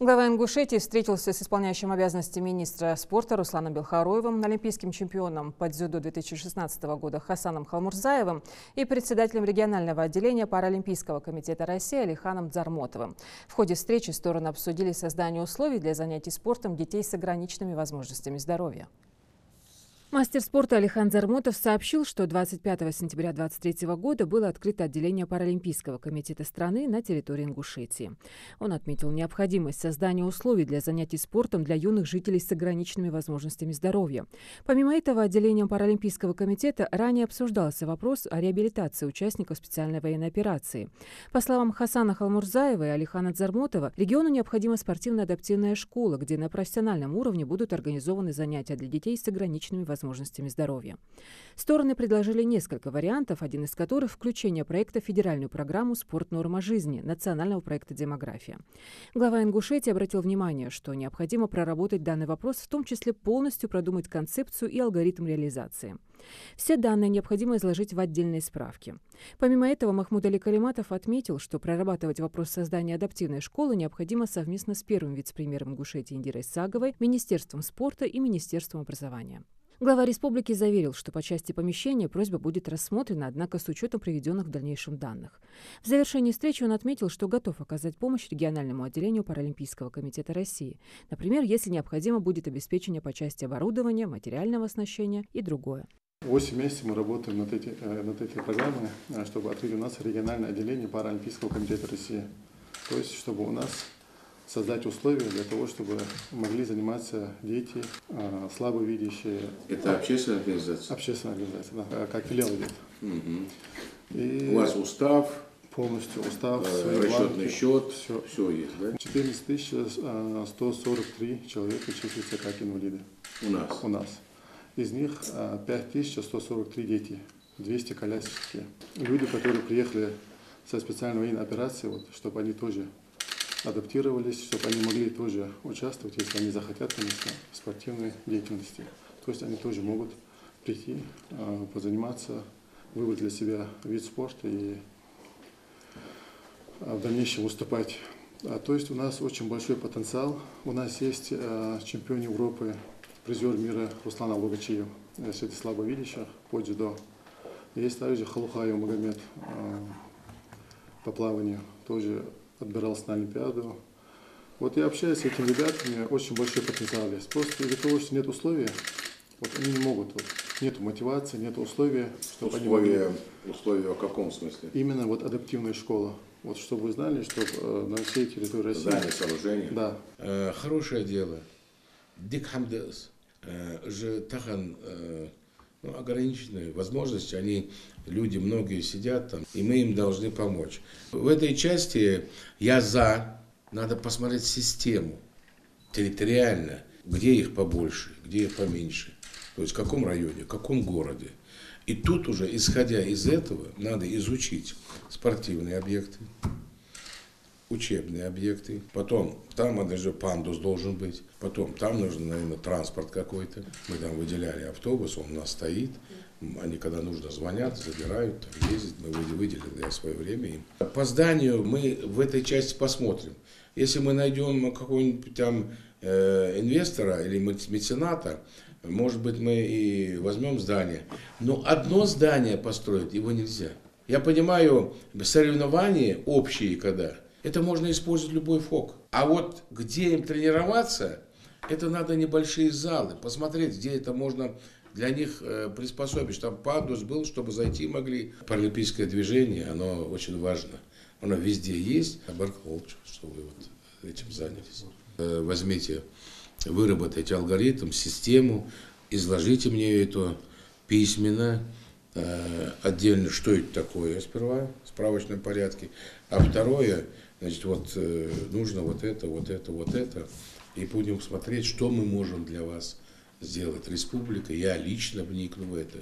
Глава Ингушетии встретился с исполняющим обязанности министра спорта Русланом Белхароевым, олимпийским чемпионом по дзюдо 2016 года Хасаном Халмурзаевым и председателем регионального отделения Паралимпийского комитета России Алиханом Дзармотовым. В ходе встречи стороны обсудили создание условий для занятий спортом детей с ограниченными возможностями здоровья. Мастер спорта Алихан Дзармотов сообщил, что 25 сентября 2023 года было открыто отделение Паралимпийского комитета страны на территории Ингушетии. Он отметил необходимость создания условий для занятий спортом для юных жителей с ограниченными возможностями здоровья. Помимо этого, отделением Паралимпийского комитета ранее обсуждался вопрос о реабилитации участников специальной военной операции. По словам Хасана Халмурзаева и Алихана Дзармотова, региону необходима спортивно-адаптивная школа, где на профессиональном уровне будут организованы занятия для детей с ограниченными возможностями здоровья. Стороны предложили несколько вариантов, один из которых – включение проекта в федеральную программу «Спорт. Норма жизни» национального проекта «Демография». Глава Ингушетии обратил внимание, что необходимо проработать данный вопрос, в том числе полностью продумать концепцию и алгоритм реализации. Все данные необходимо изложить в отдельной справке. Помимо этого, Махмуд Али Калиматов отметил, что прорабатывать вопрос создания адаптивной школы необходимо совместно с первым вице-премьером Ингушетии Индирой Саговой, Министерством спорта и Министерством образования. Глава республики заверил, что по части помещения просьба будет рассмотрена, однако с учетом приведенных в дальнейшем данных. В завершении встречи он отметил, что готов оказать помощь региональному отделению Паралимпийского комитета России. Например, если необходимо будет обеспечение по части оборудования, материального оснащения и другое. 8 месяцев мы работаем над этой программой, чтобы открыть у нас региональное отделение Паралимпийского комитета России. То есть, чтобы у нас создать условия для того, чтобы могли заниматься дети, слабовидящие. Это общественная организация? Общественная организация, да, как филиал идет. Угу. И у вас устав? Полностью устав, расчетный счет, все есть, да? 14 143 человека числятся как инвалиды. У нас? Из них 5143 дети, 200 колясочки. Люди, которые приехали со специальной военной операцией, вот, чтобы они тоже адаптировались, чтобы они могли тоже участвовать, если они захотят, конечно, в спортивной деятельности. То есть они тоже могут прийти, позаниматься, выбрать для себя вид спорта и в дальнейшем выступать. То есть у нас очень большой потенциал. У нас есть чемпион Европы, призер мира Руслан Албогачиев, среди слабовидящих по дзюдо. Есть также Халухаев Магомед по плаванию, тоже отбирался на Олимпиаду. Вот я общаюсь с этими ребятами, очень большой потенциал есть. Просто из-за того, что нет условий, вот они не могут, вот, нет мотивации, нет условий, чтобы они могли. Условия в каком смысле? Именно вот адаптивная школа. Вот чтобы вы знали, что на всей территории России. Здание, сооружение. Да. Хорошее дело. Дик хамдес. Же тахан ограниченные возможности, люди многие сидят там, и мы им должны помочь. В этой части надо посмотреть систему территориально, где их побольше, где их поменьше, то есть в каком районе, в каком городе. И тут уже, исходя из этого, надо изучить спортивные объекты, учебные объекты, потом там даже пандус должен быть, потом там нужен, наверное, транспорт какой-то. Мы там выделяли автобус, он у нас стоит, они когда нужно звонят, забирают, там ездят, мы выделили в свое время им. По зданию мы в этой части посмотрим. Если мы найдем какого-нибудь там инвестора или мецената, может быть, мы и возьмем здание. Но одно здание построить его нельзя. Я понимаю, соревнования общие, когда это можно использовать любой ФОК. А вот где им тренироваться, это надо небольшие залы, посмотреть, где это можно для них приспособить, чтобы пандус был, чтобы зайти могли. Паралимпийское движение, оно очень важно. Оно везде есть. Чтобы вы вот этим занялись. Возьмите, выработайте алгоритм, систему, изложите мне это письменно, отдельно, что это такое сперва, в справочном порядке. А второе, значит, вот нужно вот это, и будем смотреть, что мы можем для вас сделать. Республика, я лично вникну в это.